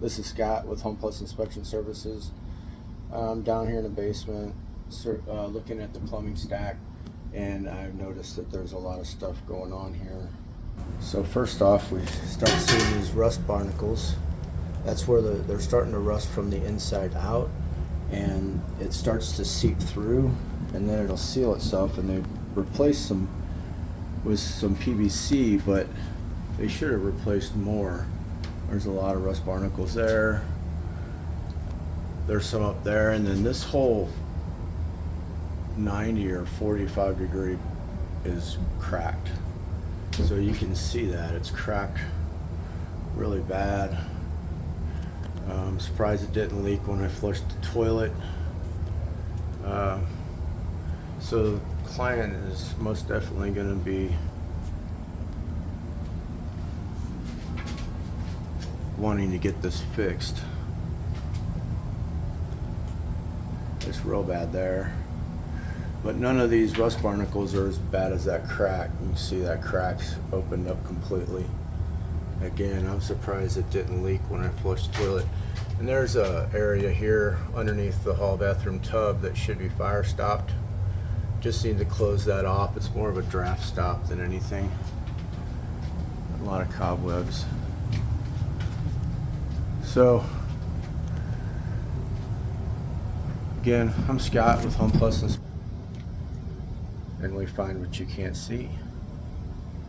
This is Scott with Home Plus Inspection Services. I'm down here in the basement looking at the plumbing stack, and I've noticed that there's a lot of stuff going on here. So first off, we start seeing these rust barnacles. That's where they're starting to rust from the inside out, and it starts to seep through, and then it'll seal itself, and they replace them with some PVC, but they should have replaced more. There's a lot of rust barnacles there. There's some up there, and then this whole 90 or 45 degree is cracked. So you can see that it's cracked really bad. I'm surprised it didn't leak when I flushed the toilet. So the client is most definitely going to be wanting to get this fixed. It's real bad there, but none of these rust barnacles are as bad as that crack. You can see that crack's opened up completely. Again, I'm surprised it didn't leak when I flushed the toilet. And there's a area here underneath the hall bathroom tub that should be fire stopped. Just need to close that off. It's more of a draft stop than anything. A lot of cobwebs. So, again, I'm Scott with Home Plus, and we find what you can't see.